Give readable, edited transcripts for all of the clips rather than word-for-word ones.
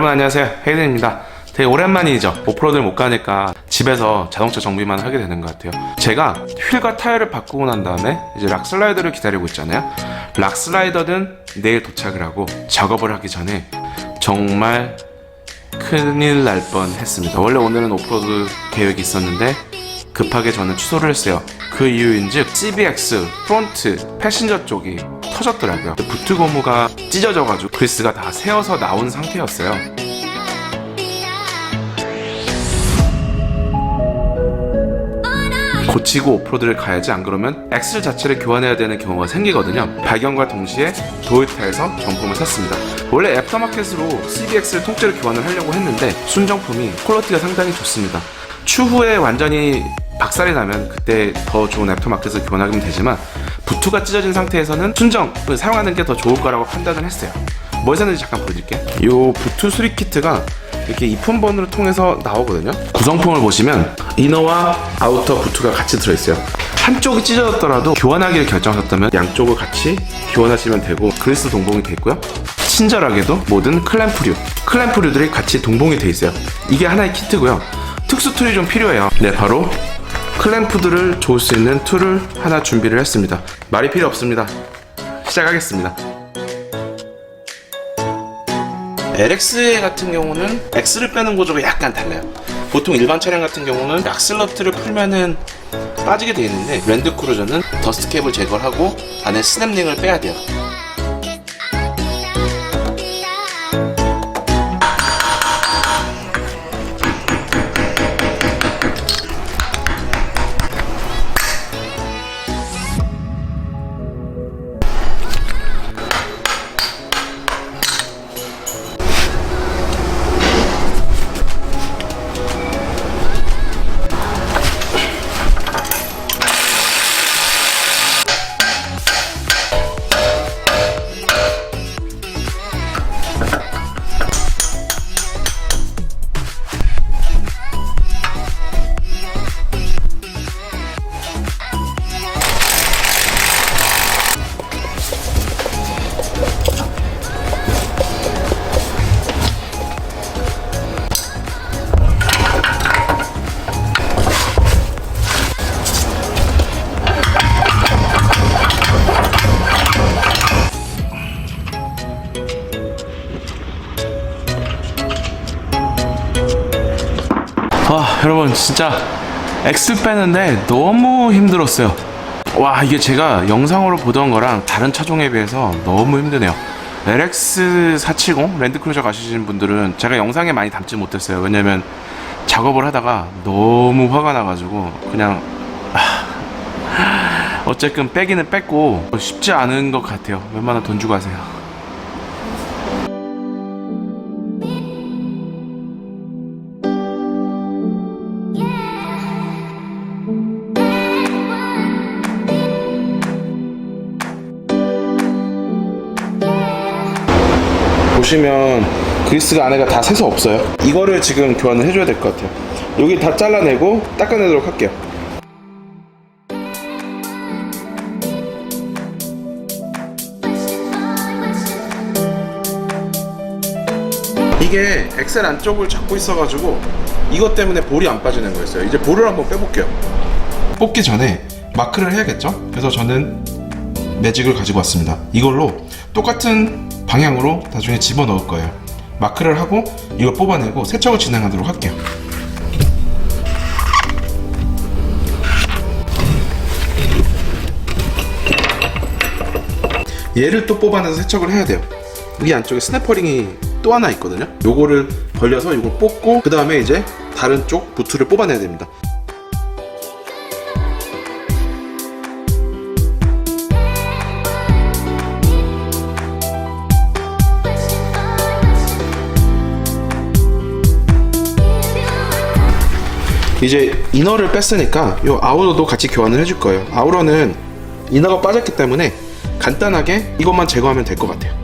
여러분 안녕하세요, 헤이든입니다. 되게 오랜만이죠. 오프로드를 못 가니까 집에서 자동차 정비만 하게 되는 것 같아요. 제가 휠과 타이어를 바꾸고 난 다음에 이제 락슬라이더를 기다리고 있잖아요. 락슬라이더는 내일 도착을 하고 작업을 하기 전에 정말 큰일 날 뻔했습니다. 원래 오늘은 오프로드 계획이 있었는데 급하게 저는 취소를 했어요. 그 이유인즉 CBX 프론트 패신저 쪽이 터졌더라고요. 부트 고무가 찢어져가지고 그리스가 다 새어서 나온 상태였어요. 고치고 오프로드를 가야지, 안 그러면 엑셀 자체를 교환해야 되는 경우가 생기거든요. 발견과 동시에 도요타에서 정품을 샀습니다. 원래 애프터마켓으로 CBX를 통째로 교환을 하려고 했는데 순정품이 퀄리티가 상당히 좋습니다. 추후에 완전히 박살이 나면 그때 더 좋은 애프터마켓을 교환하면 되지만 부트가 찢어진 상태에서는 순정을 사용하는 게 더 좋을 거라고 판단을 했어요. 뭘 샀는지 잠깐 보여드릴게요. 이 부트 수리 키트가 이렇게 입품번호를 통해서 나오거든요. 구성품을 보시면 이너와 아우터 부트가 같이 들어있어요. 한쪽이 찢어졌더라도 교환하기를 결정하셨다면 양쪽을 같이 교환하시면 되고, 그리스 동봉이 돼 있고요. 친절하게도 모든 클램프류들이 같이 동봉이 돼 있어요. 이게 하나의 키트고요. 특수 툴이 좀 필요해요. 네, 바로 클램프들을 조을 수 있는 툴을 하나 준비를 했습니다. 말이 필요 없습니다. 시작하겠습니다. LX 같은 경우는 X를 빼는 구조가 약간 달라요. 보통 일반 차량 같은 경우는 악셀러트를 풀면은 빠지게 되어 있는데, 랜드크루저는 더스트캡을 제거를 하고 안에 스냅링을 빼야 돼요. 여러분 진짜 X 빼는데 너무 힘들었어요. 와, 이게 제가 영상으로 보던 거랑 다른 차종에 비해서 너무 힘드네요. LX470 랜드크루저 가시는 분들은 제가 영상에 많이 담지 못했어요. 왜냐면 작업을 하다가 너무 화가 나가지고 그냥 어쨌든 빼기는 뺐고 쉽지 않은 것 같아요. 웬만하면 돈 주고 하세요. 보시면 그리스가 안에가 다 새서 없어요. 이거를 지금 교환을 해줘야 될 것 같아요. 여기 다 잘라내고 닦아내도록 할게요. 이게 엑셀 안쪽을 잡고 있어가지고 이것 때문에 볼이 안 빠지는 거였어요. 이제 볼을 한번 빼볼게요. 뽑기 전에 마크를 해야겠죠? 그래서 저는 매직을 가지고 왔습니다. 이걸로 똑같은 방향으로 나중에 집어넣을 거예요. 마크를 하고 이걸 뽑아내고 세척을 진행하도록 할게요. 얘를 또 뽑아내서 세척을 해야 돼요. 여기 안쪽에 스냅퍼링이 또 하나 있거든요. 요거를 벌려서 이걸 뽑고 그 다음에 이제 다른 쪽 부트를 뽑아내야 됩니다. 이제 이너를 뺐으니까 이 아우러도 같이 교환을 해줄 거예요. 아우러는 이너가 빠졌기 때문에 간단하게 이것만 제거하면 될 것 같아요.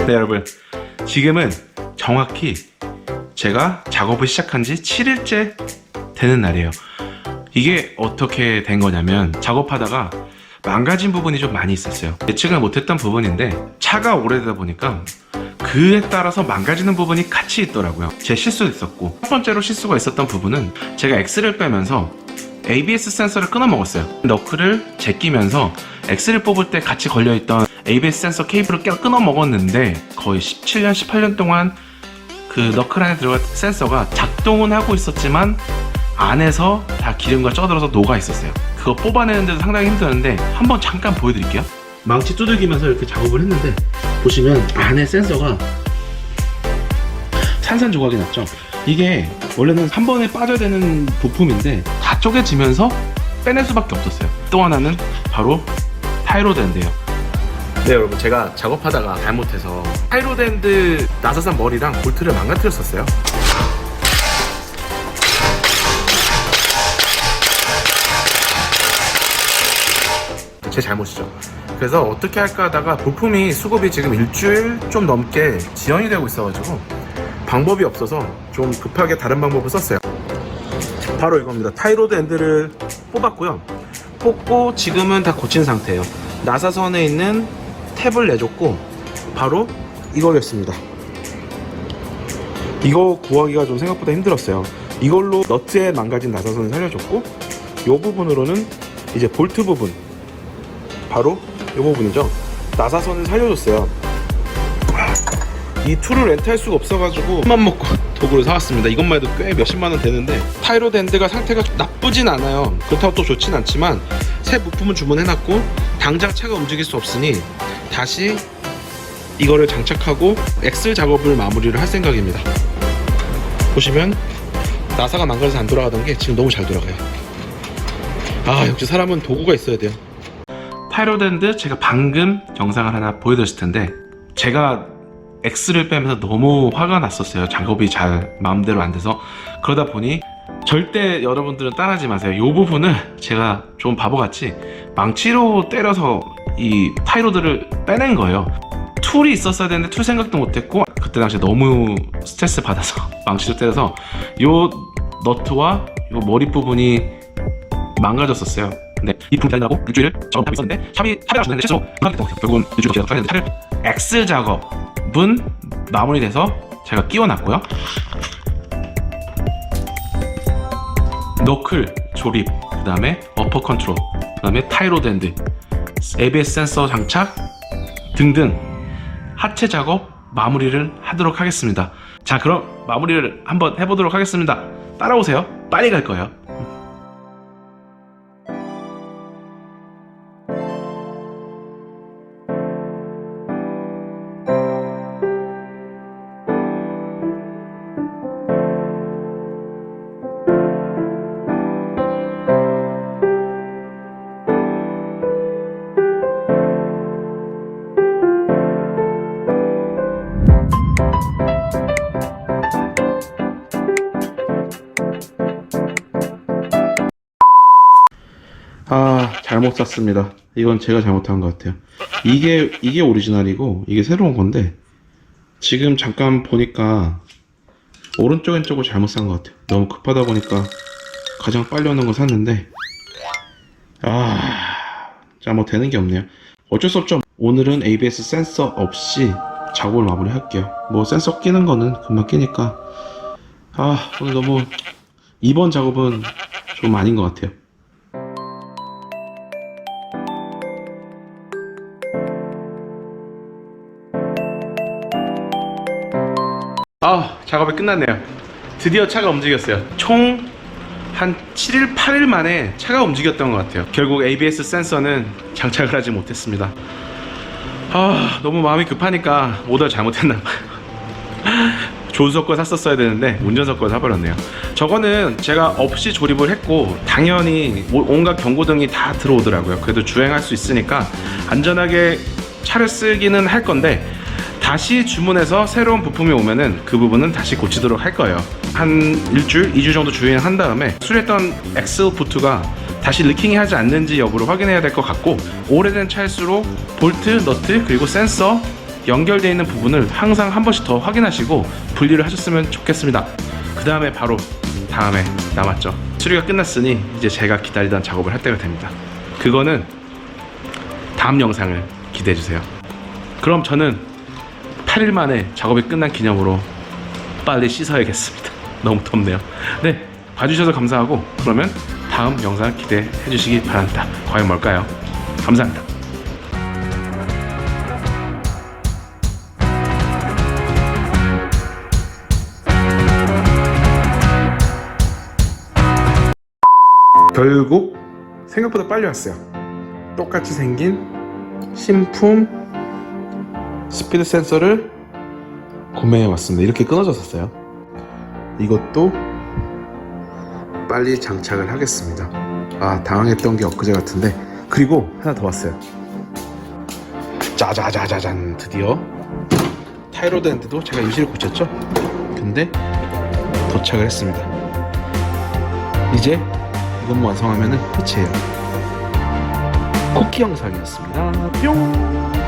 네, 여러분, 지금은 정확히 제가 작업을 시작한 지 7일째 되는 날이에요. 이게 어떻게 된 거냐면, 작업하다가 망가진 부분이 좀 많이 있었어요. 예측을 못했던 부분인데 차가 오래되다 보니까 그에 따라서 망가지는 부분이 같이 있더라고요. 제 실수도 있었고, 첫 번째로 실수가 있었던 부분은 제가 엑스를 빼면서 ABS 센서를 끊어 먹었어요. 너클을 제끼면서 엑스를 뽑을 때 같이 걸려있던 ABS 센서 케이블을 끊어 먹었는데, 거의 17년, 18년 동안 그 너클 안에 들어간 센서가 작동은 하고 있었지만 안에서 다 기름과 쪄들어서 녹아 있었어요. 그거 뽑아내는데도 상당히 힘드는데 한번 잠깐 보여드릴게요. 망치 두들기면서 이렇게 작업을 했는데, 보시면 안에 센서가 산산조각이 났죠. 이게 원래는 한 번에 빠져야 되는 부품인데 다 쪼개지면서 빼낼 수밖에 없었어요. 또 하나는 바로 타이로드인데요. 네, 여러분, 제가 작업하다가 잘못해서 타이로드 나사산 머리랑 볼트를 망가뜨렸었어요. 제 잘못이죠. 그래서 어떻게 할까 하다가 부품이 수급이 지금 일주일 좀 넘게 지연이 되고 있어가지고 방법이 없어서 좀 급하게 다른 방법을 썼어요. 바로 이겁니다. 타이로드 엔드를 뽑았고요. 뽑고 지금은 다 고친 상태예요. 나사선에 있는 탭을 내줬고, 바로 이거였습니다. 이거 구하기가 좀 생각보다 힘들었어요. 이걸로 너트에 망가진 나사선을 살려줬고, 이 부분으로는 이제 볼트 부분, 바로 이 부분이죠. 나사선을 살려줬어요. 이 툴을 렌트할 수가 없어가지고 맘 먹고 도구를 사왔습니다. 이것만 해도 꽤 몇십만원 되는데, 타이로드 엔드가 상태가 나쁘진 않아요. 그렇다고 또 좋진 않지만 새 부품은 주문해놨고 당장 차가 움직일 수 없으니 다시 이거를 장착하고 엑셀 작업을 마무리를 할 생각입니다. 보시면 나사가 망가져서 안 돌아가던 게 지금 너무 잘 돌아가요. 아, 역시 사람은 도구가 있어야 돼요. 타이로드 엔드 제가 방금 영상을 하나 보여드렸을 텐데, 제가 X를 빼면서 너무 화가 났었어요. 작업이 잘 마음대로 안 돼서. 그러다 보니 절대 여러분들은 따라하지 마세요. 이 부분을 제가 좀 바보같이 망치로 때려서 이 타이로드를 빼낸 거예요. 툴이 있었어야 되는데 툴 생각도 못했고, 그때 당시에 너무 스트레스 받아서 망치로 때려서 요 너트와 요 머리 부분이 망가졌었어요. 근데 이 부분이 아니라고 일주일 작업하고 있었는데 샵에다 주는데 실수로 결국은 일주일 계속 하는데, 차를 엑스 작업은 마무리돼서 제가 끼워놨고요. 너클 조립, 그 다음에 어퍼 컨트롤, 그 다음에 타이로드 엔드, ABS 센서 장착 등등 하체 작업 마무리를 하도록 하겠습니다. 자, 그럼 마무리를 한번 해보도록 하겠습니다. 따라오세요. 빨리 갈 거예요. 잘못 샀습니다. 이건 제가 잘못한 것 같아요. 이게 오리지널이고 이게 새로운 건데, 지금 잠깐 보니까 오른쪽 왼쪽을 잘못 산 것 같아요. 너무 급하다 보니까 가장 빨리 오는 거 샀는데, 자, 뭐 되는 게 없네요. 어쩔 수 없죠. 오늘은 ABS 센서 없이 작업을 마무리 할게요. 뭐 센서 끼는 거는 금방 끼니까. 오늘 너무 이번 작업은 좀 아닌 것 같아요. 작업이 끝났네요. 드디어 차가 움직였어요. 총 한 7일, 8일 만에 차가 움직였던 것 같아요. 결국 ABS 센서는 장착을 하지 못했습니다. 너무 마음이 급하니까 오더를 잘못했나봐요. 조수석 거 샀었어야 되는데 운전석 거 사버렸네요. 저거는 제가 없이 조립을 했고, 당연히 온갖 경고등이 다 들어오더라고요. 그래도 주행할 수 있으니까 안전하게 차를 쓰기는 할 건데, 다시 주문해서 새로운 부품이 오면은 그 부분은 다시 고치도록 할 거예요. 한 일주일, 2주 정도 주행한 다음에 수리했던 엑셀 부트가 다시 리킹이 하지 않는지 여부를 확인해야 될 것 같고, 오래된 차일수록 볼트, 너트, 그리고 센서 연결되어 있는 부분을 항상 한 번씩 더 확인하시고 분리를 하셨으면 좋겠습니다. 그 다음에 바로 다음에 남았죠. 수리가 끝났으니 이제 제가 기다리던 작업을 할 때가 됩니다. 그거는 다음 영상을 기대해주세요. 그럼 저는 8일 만에 작업이 끝난 기념으로 빨리 씻어야겠습니다. 너무 덥네요. 네, 봐주셔서 감사하고 그러면 다음 영상 기대해 주시기 바랍니다. 과연 뭘까요? 감사합니다. 결국 생각보다 빨리 왔어요. 똑같이 생긴 신품 스피드 센서를 구매해 왔습니다. 이렇게 끊어졌었어요. 이것도 빨리 장착을 하겠습니다. 아, 당황했던 게 엊그제 같은데. 그리고 하나 더 왔어요. 짜자자자잔, 드디어 타이로드 핸드도 제가 유시를 고쳤죠. 근데 도착을 했습니다. 이제 이것만 완성하면 끝이에요. 쿠키 영상이었습니다. 뿅.